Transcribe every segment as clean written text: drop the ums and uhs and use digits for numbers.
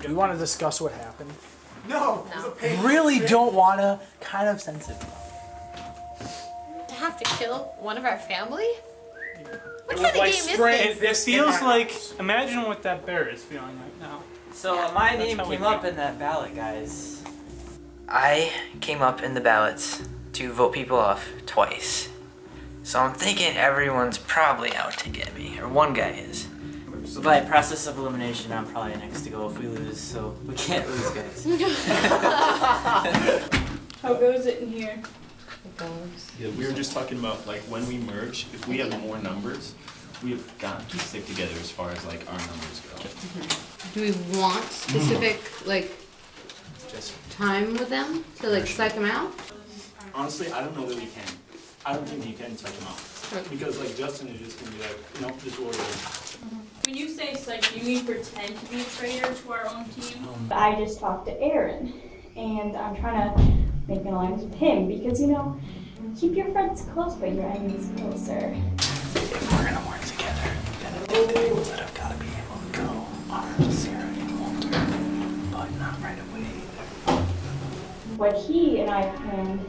Do we want to discuss what happened? No. It was a pain. Really don't want to. Kind of sensitive. To have to kill one of our family? What It kind of was game like is this? It feels like, imagine what that bear is feeling right now. So my name how we came up feel. in that ballot, guys. I came up in the ballots to vote people off twice. So I'm thinking everyone's probably out to get me, or one guy is. So by process of elimination, I'm probably next to go if we lose, so we can't lose, guys. How goes it in here? Yeah, we were just talking about like when we merge, if we have more numbers, we have got to stick together as far as like our numbers go. Do we want specific, like, Just time with them to, like, psych them out? honestly, I don't know that we can. I don't think you can psych them out because like Justin is just gonna be like, no, this is what we're doing. When you say psych, do you mean pretend to be a traitor to our own team? I just talked to Aaron, and I'm trying to make an alliance with him because, you know, keep your friends close, but your enemies closer. If we're gonna work together, then the two people that have got to be able to go are Sarah and Walter, but not right away either. What he and I planned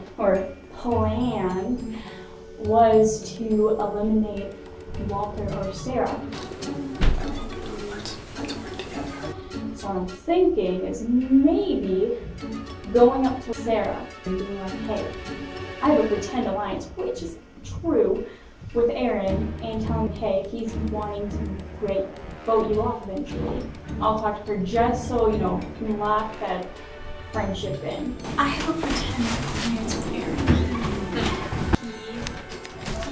was to eliminate Walter or Sarah. Let's work together. So what I'm thinking is maybe going up to Sarah and being like, hey, I have a pretend alliance, which is true, with Aaron, and telling him, hey, he's wanting to vote you off eventually. I'll talk to her just so, you know, we can lock that friendship in. I have a pretend alliance with Aaron.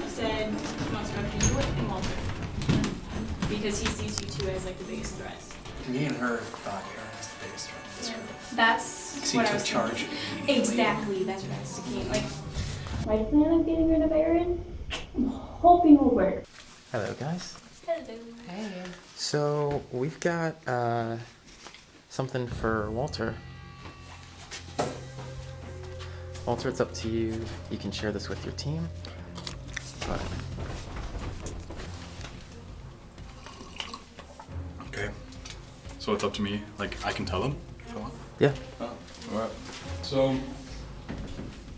He said he wants to go after you and Walter. Because he sees you two as like the biggest threat. Me and her thought Aaron was the biggest threat. That's Seems what I to was charge thinking. Exactly, that's what I was thinking. Like, My plan of getting rid of Aaron, I'm hoping will work. Hello, guys. Hello. Hey. So we've got something for Walter. Walter, it's up to you. You can share this with your team. But Okay. So it's up to me. Like, I can tell them if I want? yeah. Oh, alright. So,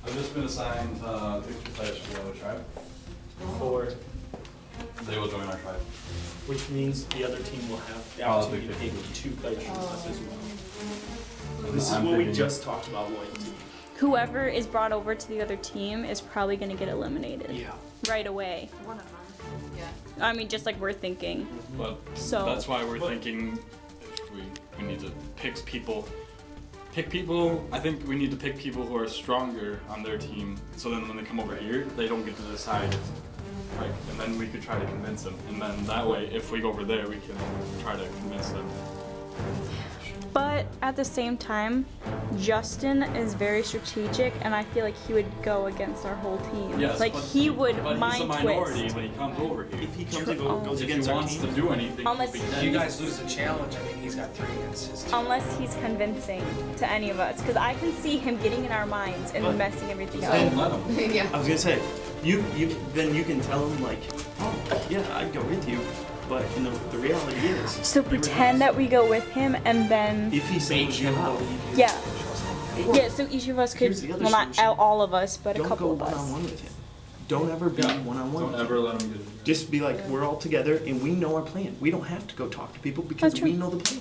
I've just been assigned 52 players for the other tribe. They will join our tribe. Which means the other team will have the opportunity to pick 2 players from us as well. This is I'm what we picking- just talked about wanting to do. whoever is brought over to the other team is probably going to get eliminated. Yeah. Right away. One of them. Yeah. I mean, just like we're thinking. But So- that's why we're thinking if we need to pick people. I think we need to pick people who are stronger on their team. So then when they come over here, they don't get to decide. Right? And then we could try to convince them. And then that way, if we go over there, we can try to convince them. But at the same time, Justin is very strategic, and I feel like he would go against our whole team. Yes, like but he would but mind he's a minority twist. when he comes over here. If he comes True. and goes If he against our wants team, to do anything, Unless he'll be If you guys lose the challenge, I mean, he's got 3 against his team. Unless he's convincing to any of us, because I can see him getting in our minds and But- messing everything Don't up. let him. Yeah. I was gonna say, then you can tell him like, oh yeah, I'd go with you, but the reality is, So pretend that we go with him, and then if he says you out, yeah, so each of us could, Here's the other well, not solution. all of us, but a don't couple go of us. one-on-one with him. Don't ever be one-on-one. Don't with ever him. let him get in. Just be like, we're all together and we know our plan. We don't have to go talk to people because That's true. we know the plan.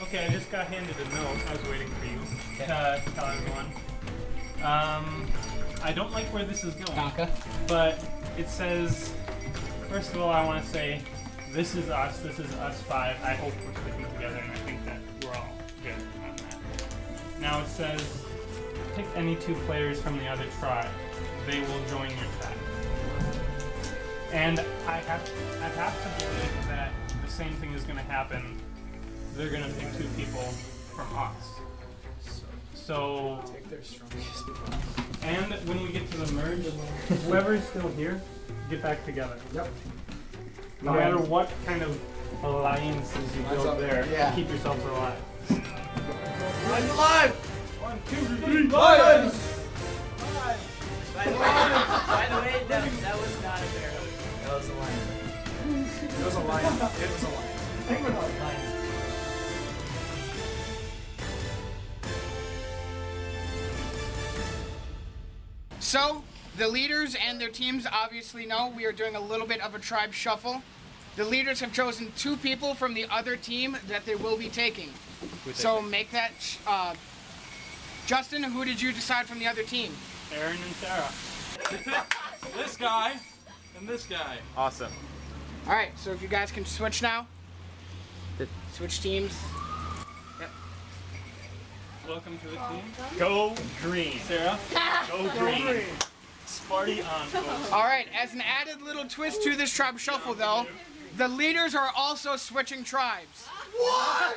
Okay, I just got handed a note. I was waiting for you to tell everyone. I don't like where this is going, but it says, first of all, I want to say, this is us 5. I hope we're sticking together, and I think that we're all good on that. Now it says, pick any 2 players from the other tribe. They will join your tribe. And I have to believe that the same thing is going to happen. They're going to pick 2 people from us. So, Take their strongest. and when we get to the merge, whoever's still here, get back together. Yep. No matter what kind of alliances you Mine's build up there, there, yeah. keep yourselves alive. Lions alive! 1, 2, 3, Lions! By the way, that was not a bear. That was a lion. It was a lion. It was a lion. Think about lions. So, the leaders and their teams obviously know we are doing a little bit of a tribe shuffle. The leaders have chosen 2 people from the other team that they will be taking. So make that, Justin, who did you decide from the other team? Aaron and Sarah. This guy and this guy. Awesome. All right, so if you guys can switch now. Switch teams. Yep. Welcome to the team. Go green. Sarah, go green. Sparty on. All right, as an added little twist to this tribe shuffle, though, the leaders are also switching tribes. What?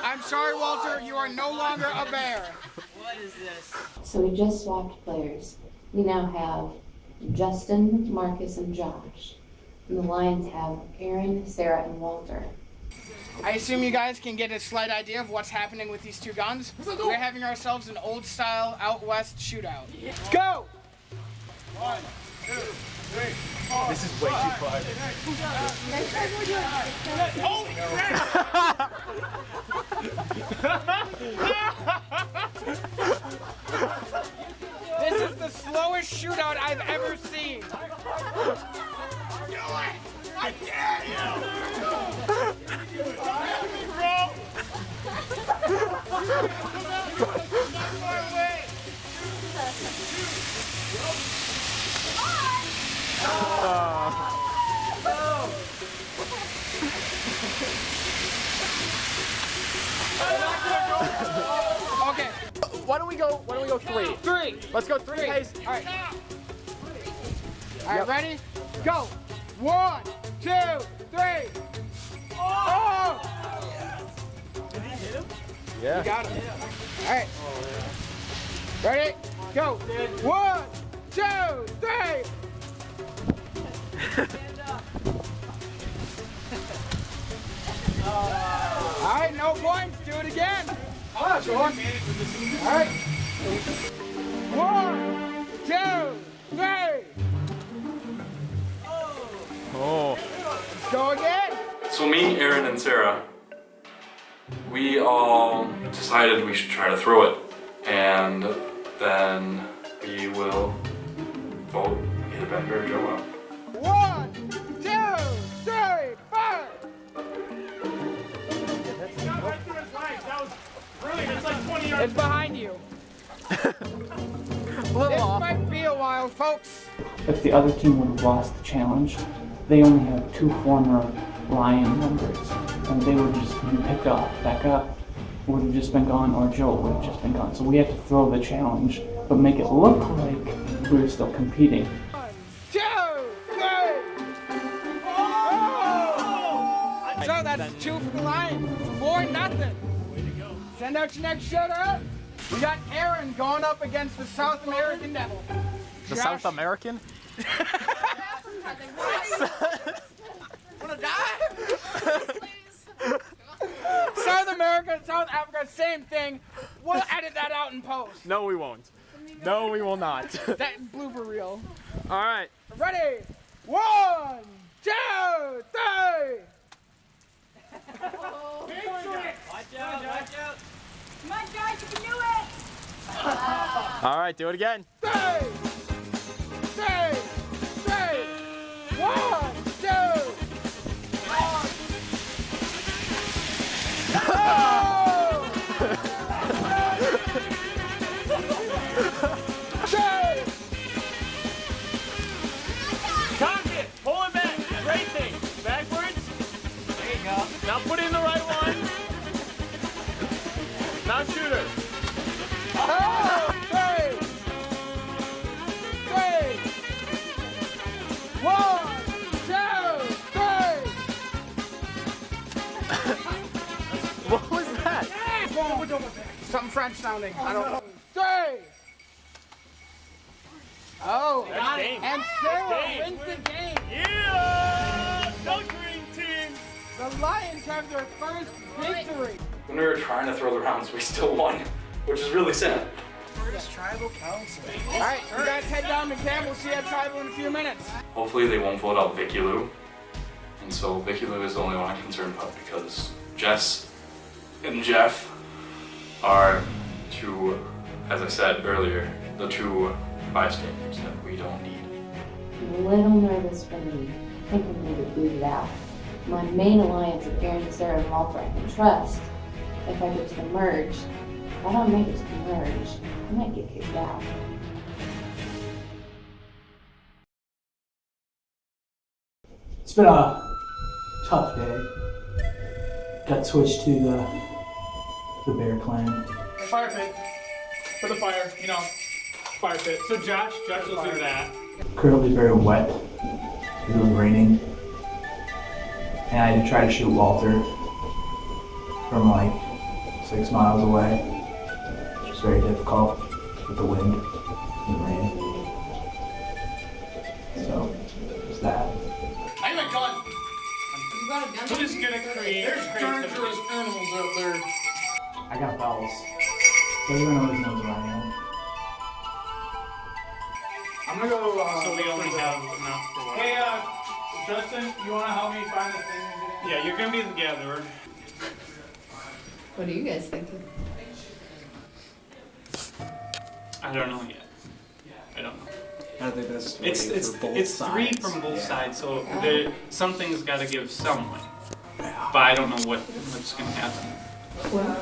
I'm sorry, Walter, you are no longer a bear. What is this? So we just swapped players. We now have Justin, Marcus, and Josh. And the Lions have Aaron, Sarah, and Walter. I assume you guys can get a slight idea of what's happening with these 2 guns. We're having ourselves an old-style out west shootout. Go! 1, 2, 3, 4. This is way too far. Oh, This is the slowest shootout I've ever seen. I dare you! Okay. Why don't we go 3? 3. Let's go 3 pace. All right. All right, ready? Go. 1, 2, 3. Oh! Did he hit him? You Yeah. got him. All right. Ready? Go. 1, 2, 3. All right, no points. Do it again. All right. 1, 2, 3. Oh. Let's go again. So me, Aaron, and Sarah, we all decided we should try to throw it, and then we will vote either Becker or Joe out. 1, 2, 3, 4. It's behind you. This might be a while, folks. If the other team would have lost the challenge, they only have 2 former Lion members, and they would just be picked off back up, would have just been gone, or Joe would have just been gone. So we had to throw the challenge, but make it look like we were still competing. 1, 2, 3. Oh! So that's 2 for the Lions. 4-0. Send out your next shootout. We got Aaron going up against the South American Devil. The South American? Wanna die? South America, South Africa, same thing. We'll edit that out in post. No, we won't. No, we will not. That blooper reel. All right. Ready? 1, 2, 3. Watch out. Come on, guys, you can do it! All right, do it again. 3, 3, 3. 1, 2. Cock it! Pull it back! Great thing! Backwards. There you go. Now put in the right one. Now shoot her. 3, 3. 1, 2, 3. What was that? Something French sounding. I don't know. 3. Oh, That's game. and Sarah That's wins the game. Yeah! Go green team! The Lions have their first victory. When we were trying to throw the rounds, we still won, which is really sad. First tribal council. All right, you guys head down to camp. We'll see you at tribal in a few minutes. Hopefully they won't vote out Vicky Lou. And so Vicky Lou is the only one I'm concerned about because Jess and Jeff are 2, as I said earlier, the 2 bystanders that we don't need. I'm a little nervous for me. I think I'm going to get booted out. My main alliance of Aaron, Sarah, and Walter I can trust. If I get to the merge, if I don't make it to the merge, I might get kicked out. It's been a tough day. Got switched to the Bear Clan. Fire pit. For the fire, fire pit. So Josh will do that. Currently very wet. It was raining. And I had to try to shoot Walter from like 6 miles away. It was very difficult with the wind and the rain. So, it's that. I have a gun. You got a gun? We're just gonna create. There's dangerous animals out there. I got bells. So everyone always knows where I am. I'm gonna go. So we only have enough for what? Hey, Justin, you wanna help me find the thing? Yeah, you're gonna be the gatherer. What are you guys thinking? I don't know yet. I don't know. I think that's It's three from both sides, so something's got to give some way. But I don't know what's gonna happen. Well,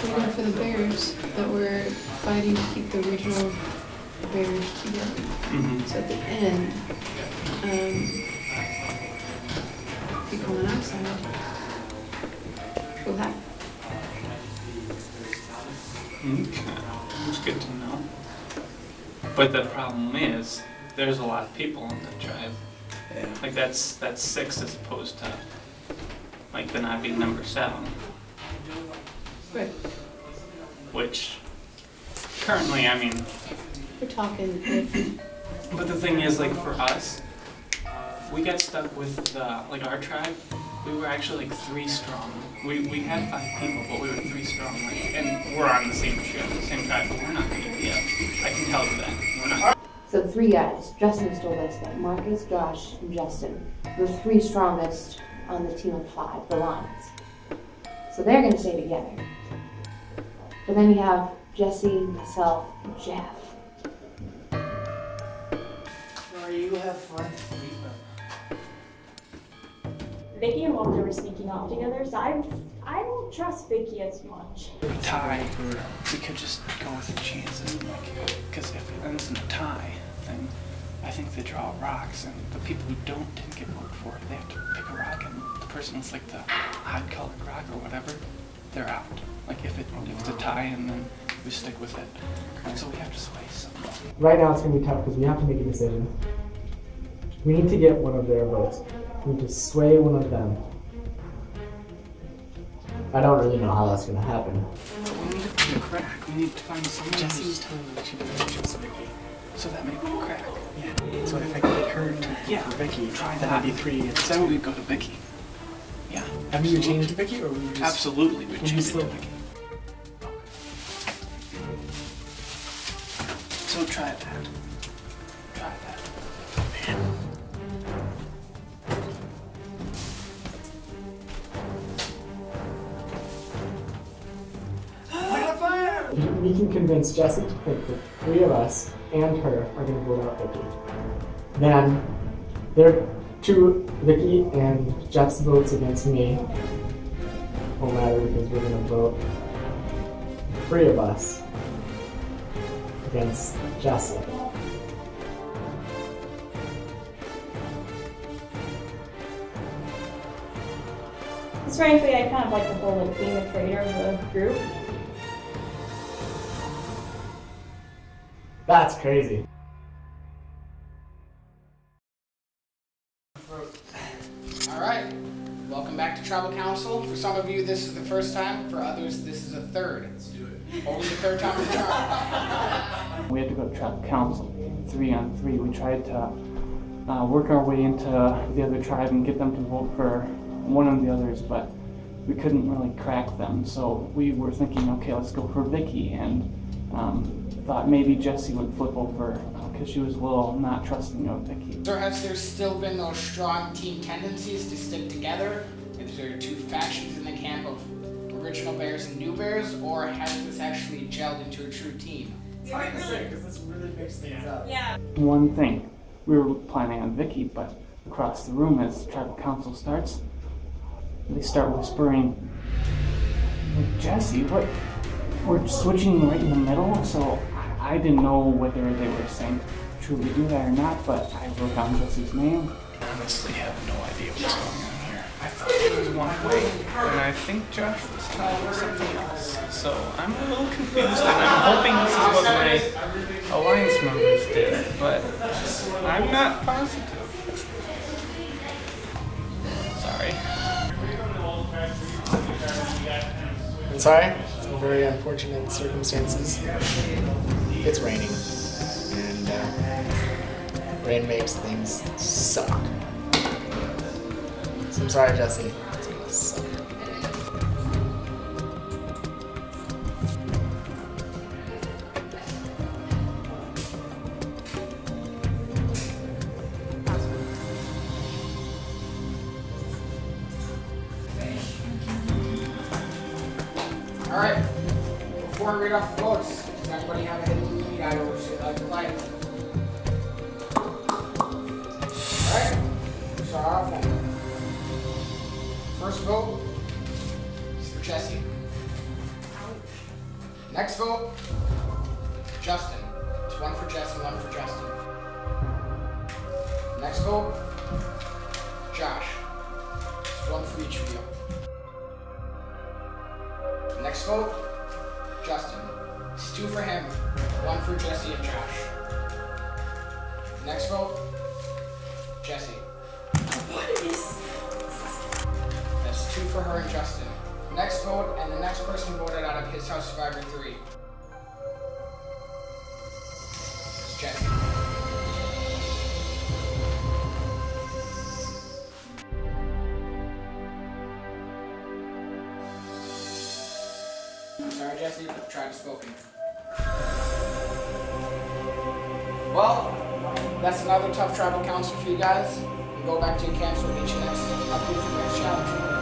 we go for the bears that were fighting to keep the original bears together. So at the end, people on our side will have. It's good to know. But the problem is, there's a lot of people on the drive. Yeah. Like that's 6 as opposed to like the not being number 7. Right. Which currently, I mean. We're talking if. But the thing is, like for us, we got stuck with like our tribe. We were actually like 3 strong. We had 5 people, but we were 3 strong. Like, and we're on the same ship, the same tribe, but we're not gonna be up. I can tell you that. We're not. So 3 guys. Justin told us that Marcus, Josh, and Justin were 3 strongest on the team of 5, the Lions. So they're going to stay together. But then you have Jesse, myself, and Jeff. You have fun. Vicky and Walter were sneaking off together, so I don't trust Vicky as much. A tie, we could just go with the chances, because if it ends in a tie, then I think they draw rocks, and the people who didn't get voted for, they have to pick a rock, and the person with like the odd colored rock or whatever, they're out. Like if it's a tie, and then we stick with it. And so we have to sway something. Right now it's going to be tough because we have to make a decision. We need to get one of their votes. We need to sway one of them. I don't really know how that's going to happen. We need to find a crack. We need to find someone. Jesse was telling me that she doesn't choose Vicky. So that may be a crack. Yeah. So if I can get her to for Vicky, try that. Maybe 3. So we'd go to Vicky. Yeah. Have you changed to Vicky, or would you just... Absolutely, we'd change it to Vicky. So try that. Try that. Man. We can convince Jesse to think that 3 of us and her are going to vote out Vicky. Then there 2, Vicky and Jeff's votes against me won't matter because we're going to vote 3 of us against Jesse. Because frankly, I kind of like the whole being the traitor of the group. That's crazy. Alright, welcome back to Tribal Council. For some of you, this is the first time. For others, this is a third. Let's do it. Only the third time for Tribal. We had to go to Tribal Council, 3 on 3. We tried to work our way into the other tribe and get them to vote for one of the others, but we couldn't really crack them. So we were thinking, okay, let's go for Vicky, and thought maybe Jesse would flip over because she was a little not trusting of Vicky. So has there still been those strong team tendencies to stick together? Is there 2 factions in the camp of original bears and new bears, or has this actually gelled into a true team? It's hard to say because this really mixes things up. Yeah. One thing, we were planning on Vicky, but across the room as tribal council starts, they start whispering, Jesse, what? We're switching right in the middle, so I didn't know whether they were saying truly do that or not, but I wrote down Jesse's name. I honestly have no idea what's going on here. I thought it was one way, and I think Josh was telling me something else. So I'm a little confused, and I'm hoping this is what my alliance members did, but I'm not positive. Sorry. I'm sorry. It's very unfortunate circumstances. It's raining, and rain makes things suck. So I'm sorry, Jesse. It's gonna suck. All right. Before I read off the votes, does anybody have a hidden lead item which they'd like to like? All right. Start off one. First vote is for Jesse. Next vote, Justin. It's one for Jesse, one for Justin. Next vote, Josh. It's one for each of you. Next vote, Justin. It's two for him, one for Jesse and Josh. Next vote, Jesse. What is... That's two for her and Justin. Next vote, and the next person voted out of His House Survivor 3. It's Jesse. I'm sorry, Jesse, but tried to spoken. Well, that's another tough tribal council for you guys. You go back to your camps with each next up here for the next challenge.